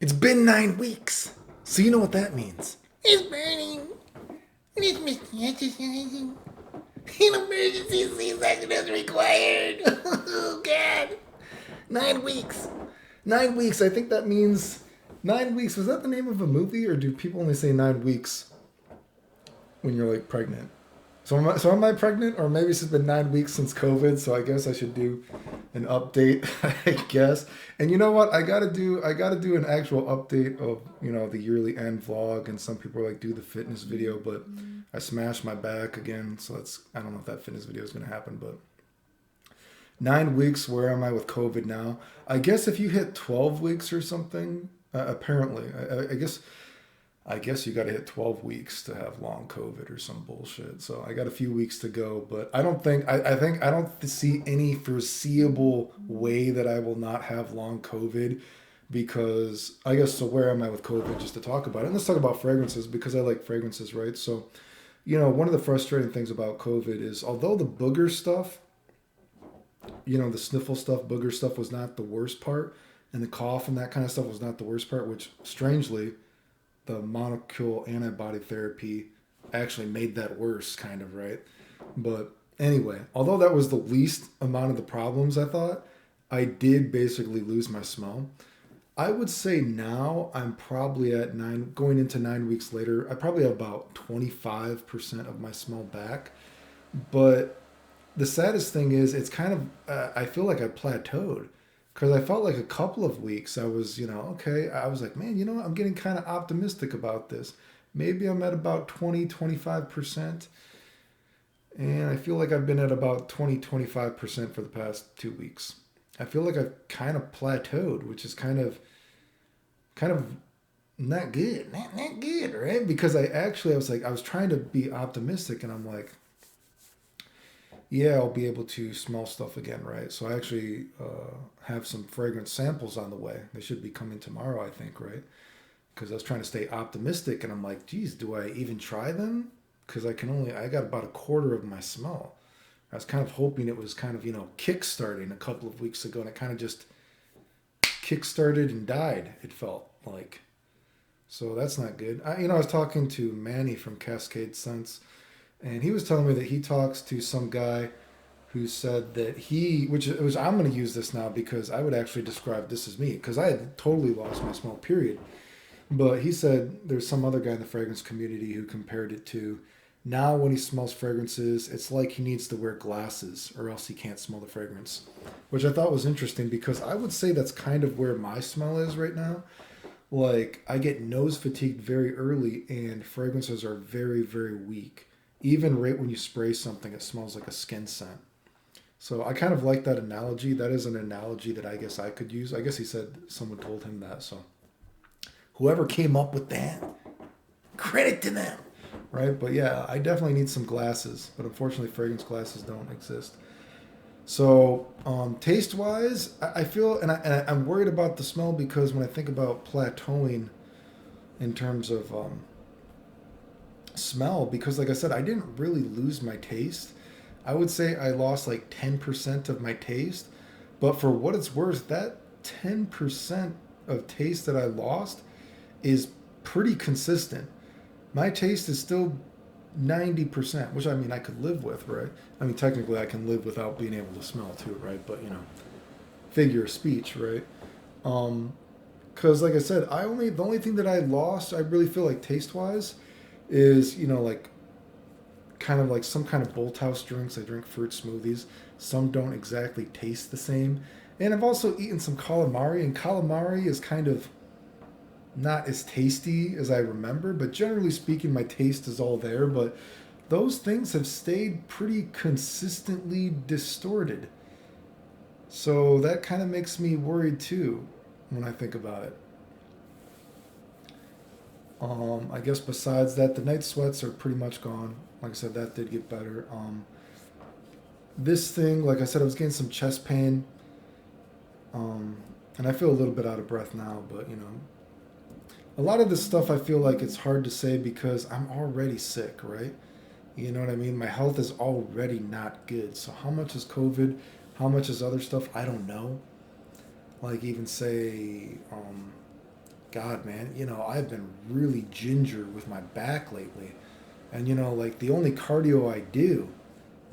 It's been 9 weeks. So you know what that means. It's burning. It is mischievous. An emergency C-section is required. Oh, God. 9 weeks. 9 weeks. I think that means 9 weeks. Was that the name of a movie, or do people only say 9 weeks when you're like pregnant? So am I pregnant, or maybe it's just been 9 weeks since COVID? So I guess I should do an update. I guess. And you know what? I gotta do an actual update of the yearly end vlog. And some people are like, do the fitness video, but I smashed my back again. So I don't know if that fitness video is gonna happen, but 9 weeks. Where am I with COVID now? I guess if you hit 12 weeks or something, apparently, I guess you got to hit 12 weeks to have long COVID or some bullshit. So I got a few weeks to go, but I don't think I don't see any foreseeable way that I will not have long COVID, because I guess, so where am I with COVID, just to talk about it. And let's talk about fragrances, because I like fragrances, right? So, one of the frustrating things about COVID is, although the booger stuff, the sniffle stuff, booger stuff was not the worst part, and the cough and that kind of stuff was not the worst part, which strangely the monoclonal antibody therapy actually made that worse, kind of, right? But anyway, although that was the least amount of the problems, I thought, I did basically lose my smell. I would say now I'm probably at going into 9 weeks later, I probably have about 25% of my smell back. But the saddest thing is, it's kind of, I feel like I plateaued, because I felt like a couple of weeks I was, okay. I was like, man, I'm getting kind of optimistic about this. Maybe I'm at about 20, 25%. And I feel like I've been at about 20, 25% for the past 2 weeks. I feel like I've kind of plateaued, which is kind of not good. Not good, right? Because I was trying to be optimistic, and I'm like, yeah, I'll be able to smell stuff again, right? So I actually have some fragrance samples on the way. They should be coming tomorrow, I think, right? Because I was trying to stay optimistic, and I'm like, geez, do I even try them? Because I got about a quarter of my smell. I was kind of hoping it was kind of, kick starting a couple of weeks ago, and it kind of just kick started and died, it felt like. So that's not good. I was talking to Manny from Cascade Scents, and he was telling me that he talks to some guy who said that which was, I'm going to use this now because I would actually describe this as me, because I had totally lost my smell, period. But he said there's some other guy in the fragrance community who compared it to, now when he smells fragrances, it's like he needs to wear glasses or else he can't smell the fragrance, which I thought was interesting, because I would say that's kind of where my smell is right now. Like, I get nose fatigued very early, and fragrances are very, very weak. Even right when you spray something, it smells like a skin scent. So I kind of like that analogy. That is an analogy that I guess I could use. I guess he said someone told him that. So whoever came up with that, credit to them. Right? But yeah, I definitely need some glasses. But unfortunately, fragrance glasses don't exist. So, taste wise, I feel, I'm worried about the smell, because when I think about plateauing in terms of smell, because like I said, I didn't really lose my taste. I would say I lost like 10% of my taste, but for what it's worth, that 10% of taste that I lost is pretty consistent. My taste is still 90%, which, I mean, I could live with, right? I mean, technically I can live without being able to smell too, right? But, figure of speech, right? Um, because like I said, the only thing that I lost, I really feel like taste wise, is, like, kind of like some kind of Bolthouse drinks. I drink fruit smoothies. Some don't exactly taste the same. And I've also eaten some calamari, and calamari is kind of not as tasty as I remember, but generally speaking, my taste is all there. But those things have stayed pretty consistently distorted. So that kind of makes me worried too when I think about it. I guess besides that, the night sweats are pretty much gone. Like I said, that did get better. This thing, like I said, I was getting some chest pain, um, and I feel a little bit out of breath now. But a lot of this stuff I feel like it's hard to say because I'm already sick, right? You know what I mean? My health is already not good. So how much is COVID? How much is other stuff? I don't know. Like, even say, God, man, I've been really ginger with my back lately. And, like the only cardio I do,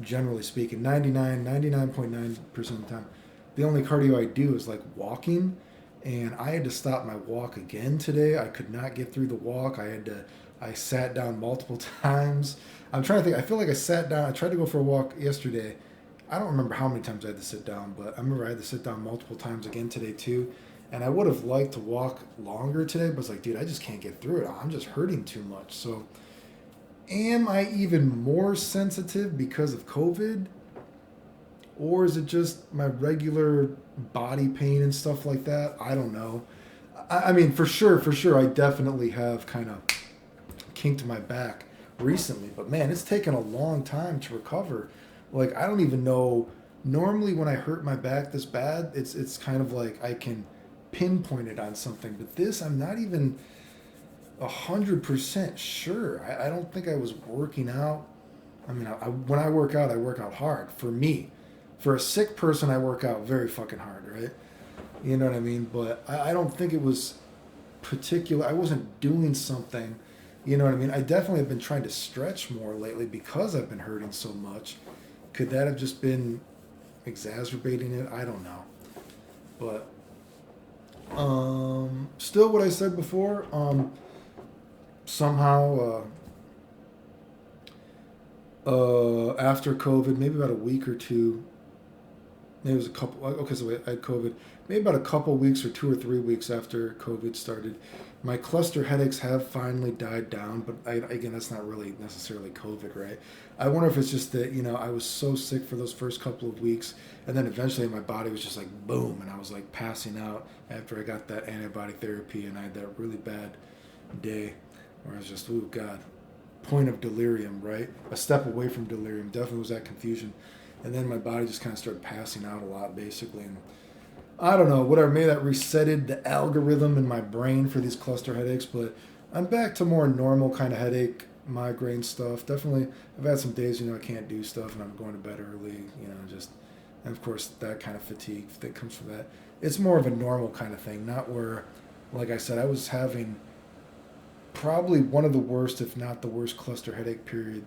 generally speaking, 99.9% of the time, the only cardio I do is like walking. And I had to stop my walk again today. I could not get through the walk. I sat down multiple times. I'm trying to think. I feel like I sat down. I tried to go for a walk yesterday. I don't remember how many times I had to sit down, but I remember I had to sit down multiple times again today too. And I would have liked to walk longer today, but it's like, dude, I just can't get through it. I'm just hurting too much. So, am I even more sensitive because of COVID? Or is it just my regular body pain and stuff like that? I don't know. I mean, for sure, I definitely have kind of kinked my back recently, but man, it's taken a long time to recover. Like, I don't even know. Normally, when I hurt my back this bad, it's kind of like I can pinpoint it on something, but this, I'm not even 100% sure. I don't think I was working out. I mean, when I work out hard. For me, for a sick person, I work out very fucking hard, right? You know what I mean? But I don't think it was particular. I wasn't doing something. You know what I mean? I definitely have been trying to stretch more lately because I've been hurting so much. Could that have just been exacerbating it? I don't know. But still, what I said before. Somehow, after COVID, maybe about a week or two. Maybe it was a couple. Okay, so I had COVID. Maybe about a couple weeks or 2 or 3 weeks after COVID started, my cluster headaches have finally died down. But again, that's not really necessarily COVID, right? I wonder if it's just that I was so sick for those first couple of weeks, and then eventually my body was just like boom, and I was like passing out after I got that antibiotic therapy, and I had that really bad day where I was just, oh God, point of delirium, right? A step away from delirium. Definitely was that confusion. And then my body just kind of started passing out a lot, basically. And I don't know, whatever. Maybe that resetted the algorithm in my brain for these cluster headaches, but I'm back to more normal kind of headache, migraine stuff. Definitely, I've had some days, I can't do stuff and I'm going to bed early, just, and of course, that kind of fatigue that comes from that. It's more of a normal kind of thing, not where, like I said, I was having probably one of the worst, if not the worst, cluster headache period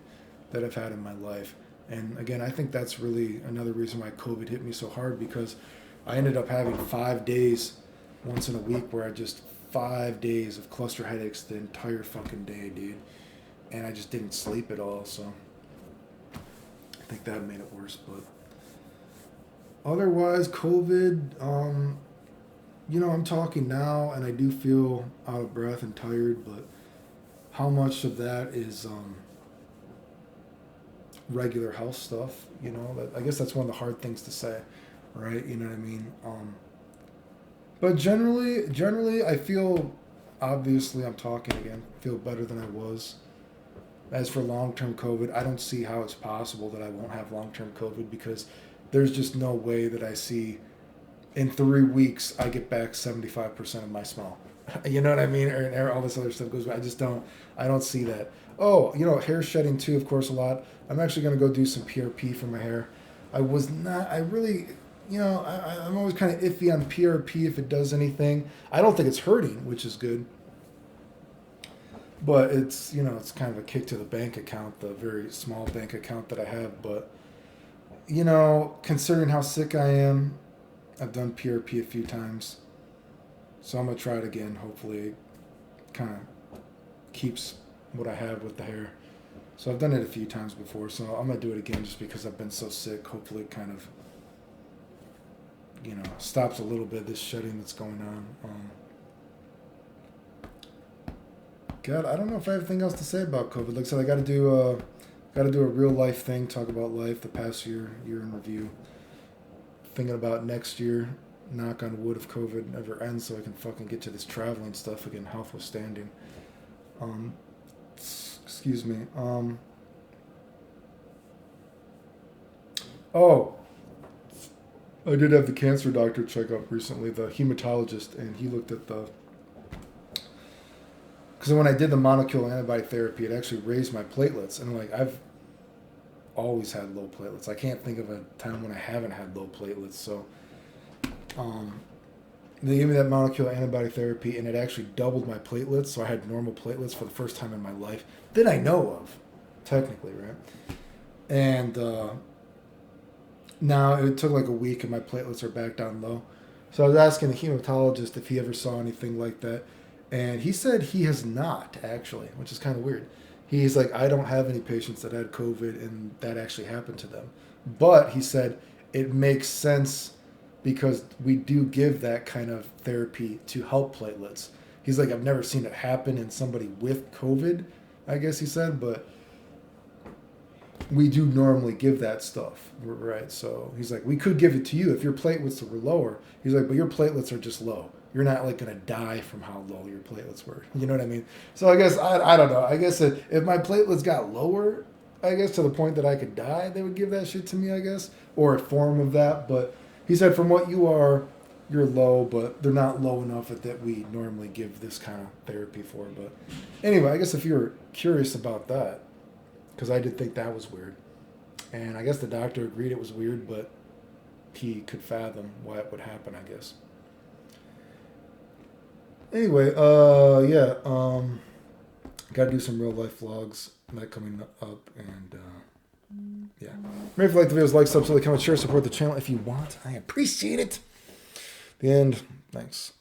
that I've had in my life. And again, I think that's really another reason why COVID hit me so hard, because I ended up having 5 days once in a week where I just 5 days of cluster headaches the entire fucking day, dude. And I just didn't sleep at all. So I think that made it worse. But otherwise, COVID, I'm talking now and I do feel out of breath and tired, but how much of that is regular health stuff, I guess that's one of the hard things to say, right? You know what I mean? But generally, I feel, obviously, I'm talking again, feel better than I was. As for long-term COVID, I don't see how it's possible that I won't have long-term COVID, because there's just no way that I see in 3 weeks I get back 75% of my smell. You know what I mean? Or all this other stuff goes. I don't see that. Oh, hair shedding too, of course, a lot. I'm actually going to go do some PRP for my hair. I really, I'm always kind of iffy on PRP if it does anything. I don't think it's hurting, which is good. But it's, it's kind of a kick to the bank account, the very small bank account that I have. But, considering how sick I am, I've done PRP a few times. So I'm going to try it again. Hopefully it kind of keeps what I have with the hair. So I've done it a few times before, so I'm going to do it again just because I've been so sick. Hopefully it kind of, stops a little bit this shedding that's going on. God, I don't know if I have anything else to say about COVID. Like I said, I got to do a real life thing, talk about life, the past year in review. Thinking about next year, knock on wood, if COVID never ends, so I can fucking get to this traveling stuff again, health withstanding. Excuse me. Oh, I did have the cancer doctor check up recently, the hematologist, and he looked at because when I did the monoclonal antibody therapy, it actually raised my platelets, and I've always had low platelets. I can't think of a time when I haven't had low platelets. So, They gave me that molecular antibody therapy, and it actually doubled my platelets, so I had normal platelets for the first time in my life that I know of, technically, right? And now it took like a week, and my platelets are back down low. So I was asking the hematologist if he ever saw anything like that, and he said he has not actually, which is kind of weird. He's like, I don't have any patients that had COVID and that actually happened to them, but he said it makes sense because we do give that kind of therapy to help platelets. He's like, I've never seen it happen in somebody with COVID, I guess he said, but we do normally give that stuff, right? So he's like, we could give it to you if your platelets were lower. He's like, but your platelets are just low. You're not like gonna die from how low your platelets were. You know what I mean? So I guess I don't know. I guess if my platelets got lower, I guess to the point that I could die, they would give that shit to me. I guess, or a form of that. But he said, from what you are, you're low, but they're not low enough that we normally give this kind of therapy for. But anyway, I guess if you're curious about that, because I did think that was weird. And I guess the doctor agreed it was weird, but he could fathom why it would happen, I guess. Anyway, gotta do some real life vlogs that coming up, and yeah. Remember, if you like the videos, like, subscribe, comment, share, support the channel if you want. I appreciate it. The end. Thanks.